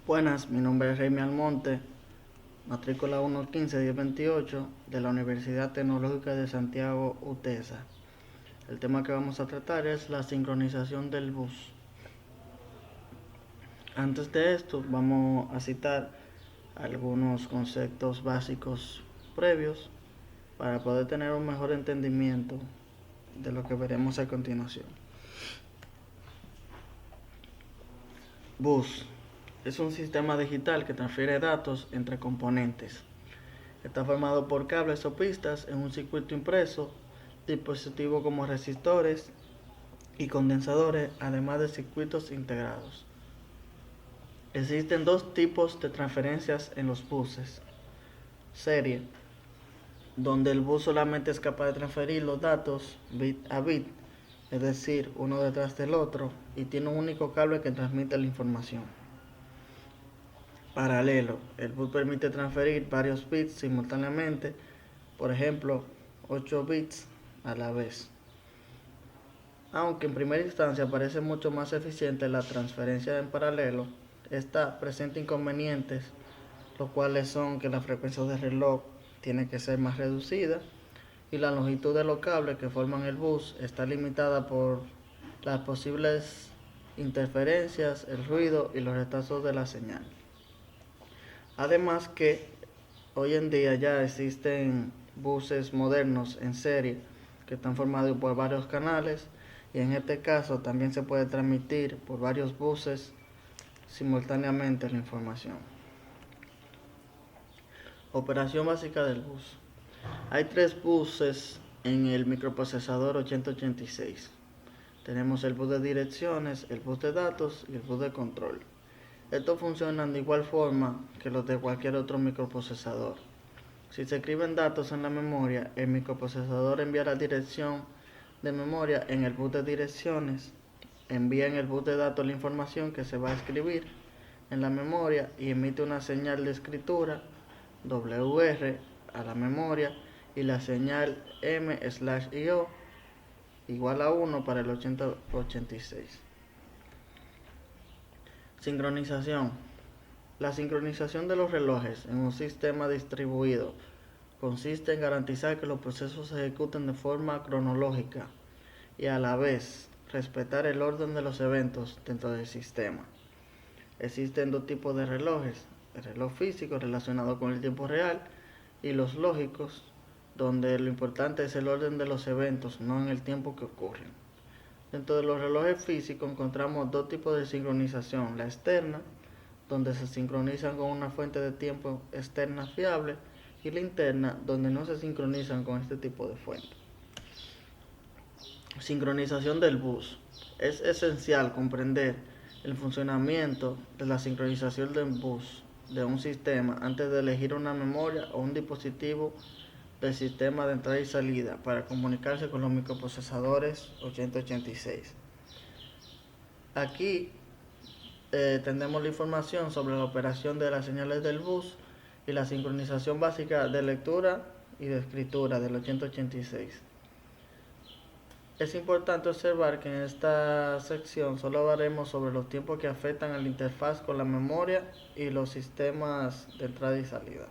Buenas, mi nombre es Remy Almonte, matrícula 115-1028 de la Universidad Tecnológica de Santiago, UTESA. El tema que vamos a tratar es la sincronización del bus. Antes de esto, vamos a citar algunos conceptos básicos previos para poder tener un mejor entendimiento de lo que veremos a continuación. Bus es un sistema digital que transfiere datos entre componentes. Está formado por cables o pistas en un circuito impreso, dispositivos como resistores y condensadores, además de circuitos integrados. Existen dos tipos de transferencias en los buses. Serie, donde el bus solamente es capaz de transferir los datos bit a bit, es decir, uno detrás del otro, y tiene un único cable que transmite la información. Paralelo, el bus permite transferir varios bits simultáneamente, por ejemplo, 8 bits a la vez. Aunque en primera instancia parece mucho más eficiente la transferencia en paralelo, esta presenta inconvenientes, los cuales son que la frecuencia del reloj tiene que ser más reducida y la longitud de los cables que forman el bus está limitada por las posibles interferencias, el ruido y los retrasos de la señal. Además que hoy en día ya existen buses modernos en serie que están formados por varios canales y en este caso también se puede transmitir por varios buses simultáneamente la información. Operación básica del bus. Hay tres buses en el microprocesador 8086. Tenemos el bus de direcciones, el bus de datos y el bus de control. Estos funcionan de igual forma que los de cualquier otro microprocesador. Si se escriben datos en la memoria, el microprocesador envía la dirección de memoria en el bus de direcciones, envía en el bus de datos la información que se va a escribir en la memoria y emite una señal de escritura WR a la memoria y la señal M/IO igual a 1 para el 8086. Sincronización. La sincronización de los relojes en un sistema distribuido consiste en garantizar que los procesos se ejecuten de forma cronológica y a la vez respetar el orden de los eventos dentro del sistema. Existen dos tipos de relojes: el reloj físico relacionado con el tiempo real y los lógicos, donde lo importante es el orden de los eventos, no en el tiempo que ocurren. Dentro de los relojes físicos encontramos dos tipos de sincronización: la externa, donde se sincronizan con una fuente de tiempo externa fiable, y la interna, donde no se sincronizan con este tipo de fuente. Sincronización del bus. Es esencial comprender el funcionamiento de la sincronización del bus de un sistema antes de elegir una memoria o un dispositivo del sistema de entrada y salida para comunicarse con los microprocesadores 8086. Aquí tendremos la información sobre la operación de las señales del bus y la sincronización básica de lectura y de escritura del 8086. Es importante observar que en esta sección solo hablaremos sobre los tiempos que afectan a la interfaz con la memoria y los sistemas de entrada y salida.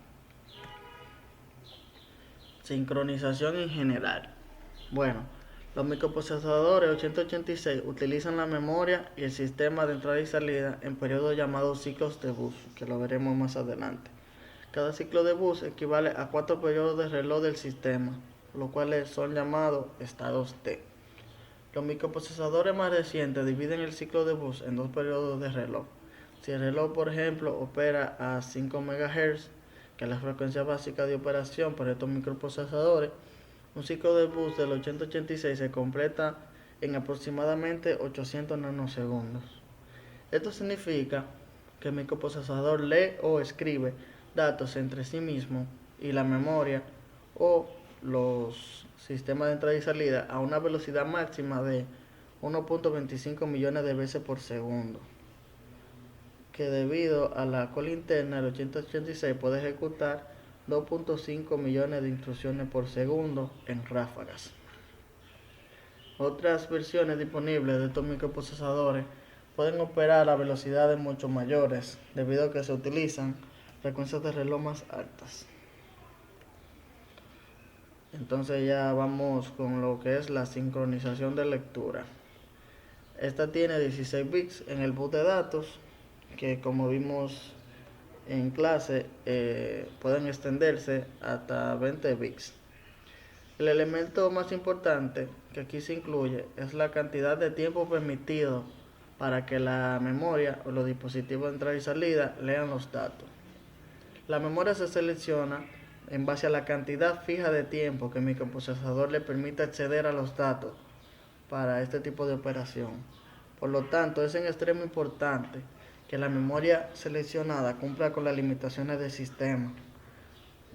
Sincronización en general. Bueno, los microprocesadores 8086 utilizan la memoria y el sistema de entrada y salida en periodos llamados ciclos de bus, que lo veremos más adelante. Cada ciclo de bus equivale a 4 periodos de reloj del sistema, los cuales son llamados estados T. Los microprocesadores más recientes dividen el ciclo de bus en dos periodos de reloj. Si el reloj, por ejemplo, opera a 5 MHz, que es la frecuencia básica de operación para estos microprocesadores, un ciclo de bus del 8086 se completa en aproximadamente 800 nanosegundos. Esto significa que el microprocesador lee o escribe datos entre sí mismo y la memoria o los sistemas de entrada y salida a una velocidad máxima de 1.25 millones de veces por segundo, que debido a la cola interna el 8086 puede ejecutar 2.5 millones de instrucciones por segundo en ráfagas. Otras versiones disponibles de estos microprocesadores pueden operar a velocidades mucho mayores debido a que se utilizan frecuencias de reloj más altas. Entonces ya vamos con lo que es la sincronización de lectura. Esta tiene 16 bits en el bus de datos, que como vimos en clase pueden extenderse hasta 20 bits. El elemento más importante que aquí se incluye es la cantidad de tiempo permitido para que la memoria o los dispositivos de entrada y salida lean los datos. La memoria se selecciona en base a la cantidad fija de tiempo que mi microprocesador le permite acceder a los datos para este tipo de operación. Por lo tanto, es en extremo importante que la memoria seleccionada cumpla con las limitaciones del sistema.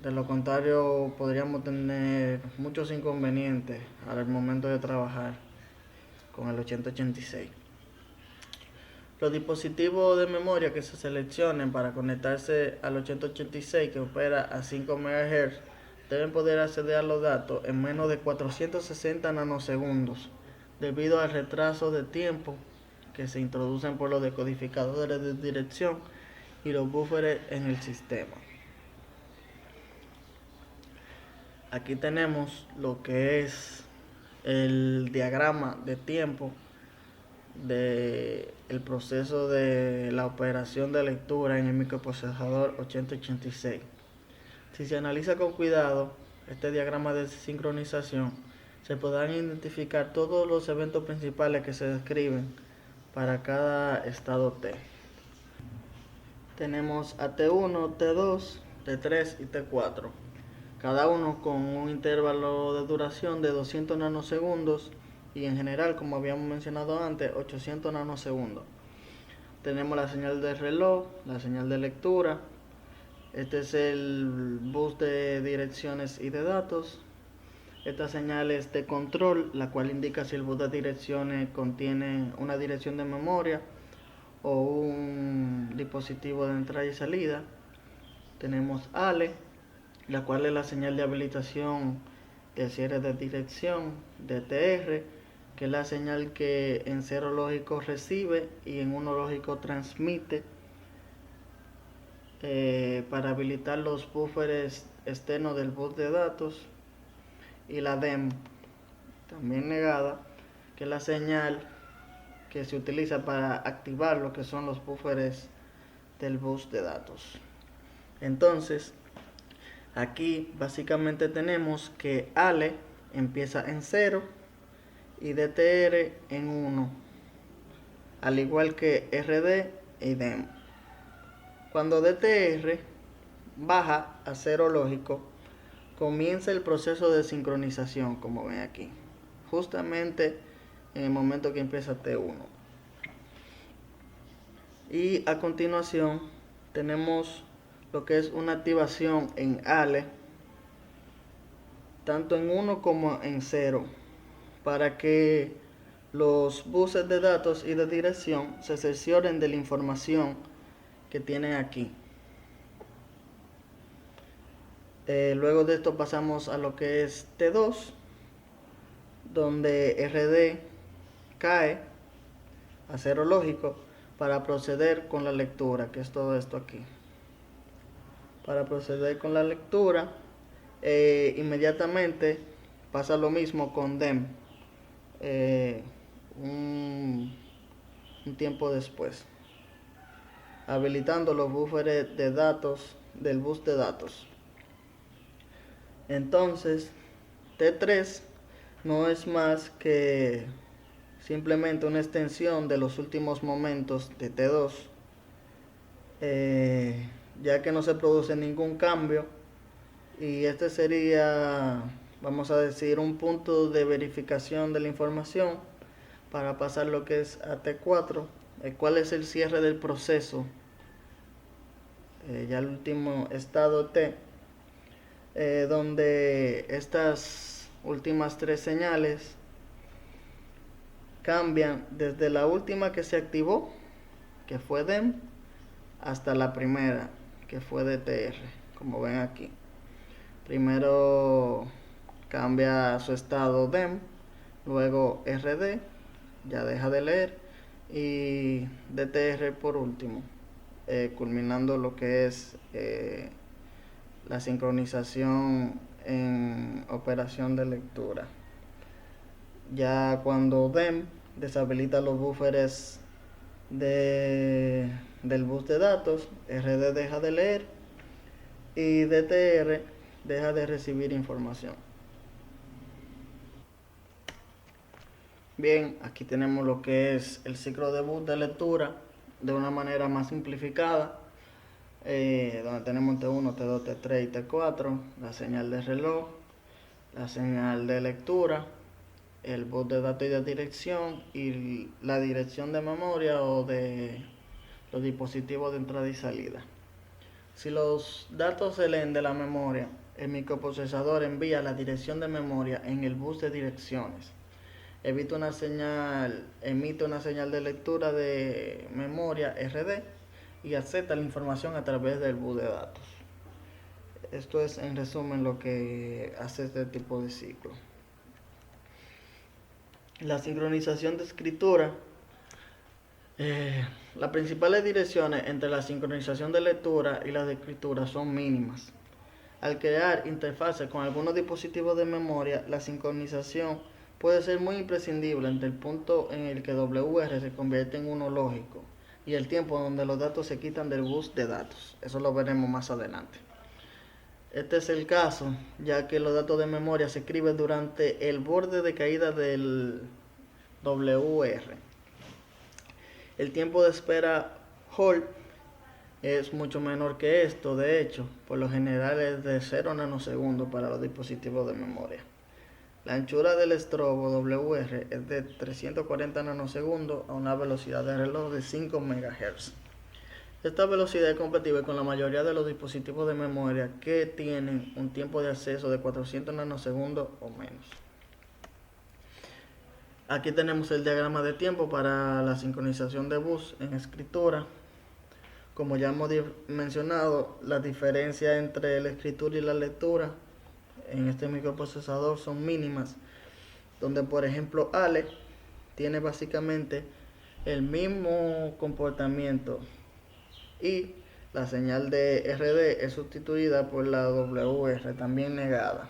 De lo contrario, podríamos tener muchos inconvenientes al momento de trabajar con el 8086. Los dispositivos de memoria que se seleccionen para conectarse al 8086, que opera a 5 MHz, deben poder acceder a los datos en menos de 460 nanosegundos, debido al retraso de tiempo que se introducen por los decodificadores de dirección y los buffers en el sistema. Aquí tenemos lo que es el diagrama de tiempo del proceso de la operación de lectura en el microprocesador 8086. Si se analiza con cuidado este diagrama de sincronización, se podrán identificar todos los eventos principales que se describen para cada estado T. Tenemos a T1, T2, T3 y T4, cada uno con un intervalo de duración de 200 nanosegundos y en general, como habíamos mencionado antes, 800 nanosegundos. Tenemos la señal de reloj, la señal de lectura. Este es el bus de direcciones y de datos. Esta señal es de control, la cual indica si el bus de direcciones contiene una dirección de memoria o un dispositivo de entrada y salida. Tenemos ALE, la cual es la señal de habilitación de cierre de dirección. DTR, que es la señal que en 0 lógico recibe y en 1 lógico transmite para habilitar los buffers externos del bus de datos. Y la DEM, también negada, que es la señal que se utiliza para activar lo que son los buffers del bus de datos. Entonces, aquí básicamente tenemos que ALE empieza en 0 y DTR en 1, al igual que RD y DEM. Cuando DTR baja a 0 lógico, comienza el proceso de sincronización, como ven aquí, justamente en el momento que empieza T1. Y a continuación tenemos lo que es una activación en ALE, tanto en 1 como en 0, para que los buses de datos y de dirección se cercioren de la información que tienen aquí. Luego de esto pasamos a lo que es T2, donde RD cae a 0 lógico para proceder con la lectura, que es todo esto aquí. Para proceder con la lectura, inmediatamente pasa lo mismo con DEM, un tiempo después, habilitando los buffers de datos del bus de datos. Entonces, T3 no es más que simplemente una extensión de los últimos momentos de T2, ya que no se produce ningún cambio, y este sería, vamos a decir, un punto de verificación de la información para pasar lo que es a T4, el cual es el cierre del proceso, ya el último estado T, donde estas últimas 3 señales cambian desde la última que se activó, que fue DEM, hasta la primera, que fue DTR, como ven aquí. Primero cambia su estado DEM, luego RD, ya deja de leer, y DTR por último, culminando lo que es la sincronización en operación de lectura. Ya cuando DEM deshabilita los buffers del bus de datos, RD deja de leer y DTR deja de recibir información. Bien, aquí tenemos lo que es el ciclo de bus de lectura de una manera más simplificada, donde tenemos T1, T2, T3 y T4, la señal de reloj, la señal de lectura, el bus de datos y de dirección y la dirección de memoria o de los dispositivos de entrada y salida. Si los datos se leen de la memoria, el microprocesador envía la dirección de memoria en el bus de direcciones. Emite una señal de lectura de memoria RD y acepta la información a través del bus de datos. Esto es en resumen lo que hace este tipo de ciclo. La sincronización de escritura. Las principales direcciones entre la sincronización de lectura y la de escritura son mínimas. Al crear interfaces con algunos dispositivos de memoria, la sincronización puede ser muy imprescindible entre el punto en el que WR se convierte en uno lógico y el tiempo donde los datos se quitan del bus de datos. Eso lo veremos más adelante. Este es el caso, ya que los datos de memoria se escriben durante el borde de caída del WR. El tiempo de espera hold es mucho menor que esto, de hecho, por lo general es de 0 nanosegundos para los dispositivos de memoria. La anchura del estrobo WR es de 340 nanosegundos a una velocidad de reloj de 5 MHz. Esta velocidad es compatible con la mayoría de los dispositivos de memoria que tienen un tiempo de acceso de 400 nanosegundos o menos. Aquí tenemos el diagrama de tiempo para la sincronización de bus en escritura. Como ya hemos mencionado, la diferencia entre la escritura y la lectura en este microprocesador son mínimas, donde por ejemplo ALE tiene básicamente el mismo comportamiento y la señal de RD es sustituida por la WR, también negada.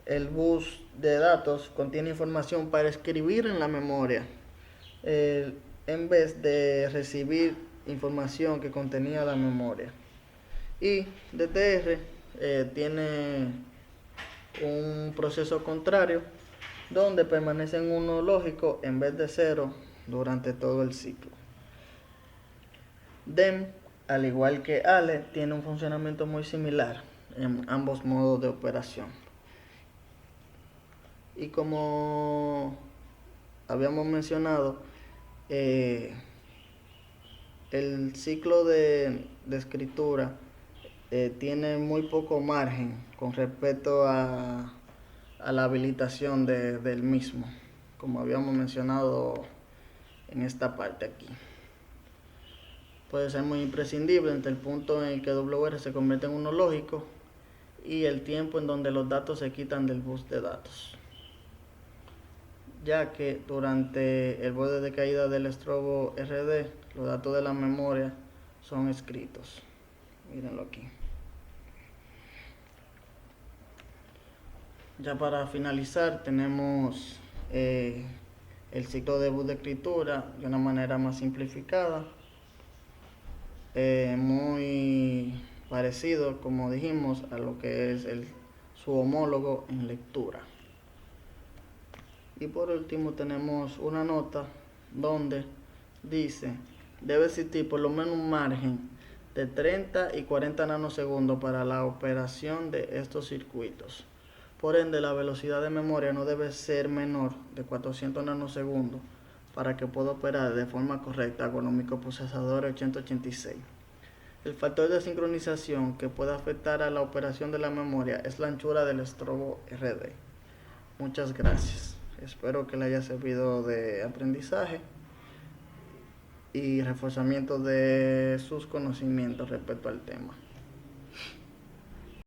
El bus de datos contiene información para escribir en la memoria, en vez de recibir información que contenía la memoria. Y DTR tiene un proceso contrario, donde permanece en uno lógico en vez de 0 durante todo el ciclo. DEM, al igual que ALE, tiene un funcionamiento muy similar en ambos modos de operación. Y como habíamos mencionado, el ciclo de escritura tiene muy poco margen con respecto a la habilitación del mismo, como habíamos mencionado en esta parte aquí. Puede ser muy imprescindible entre el punto en el que WR se convierte en uno lógico y el tiempo en donde los datos se quitan del bus de datos, ya que durante el borde de caída del estrobo RD los datos de la memoria son escritos. Mírenlo aquí. Ya para finalizar tenemos el ciclo de bus de escritura de una manera más simplificada, muy parecido, como dijimos, a lo que es su homólogo en lectura. Y por último tenemos una nota donde dice: debe existir por lo menos un margen de 30 y 40 nanosegundos para la operación de estos circuitos. Por ende, la velocidad de memoria no debe ser menor de 400 nanosegundos para que pueda operar de forma correcta con los microprocesadores 8086. El factor de sincronización que puede afectar a la operación de la memoria es la anchura del estrobo RD. Muchas gracias. Espero que le haya servido de aprendizaje y reforzamiento de sus conocimientos respecto al tema.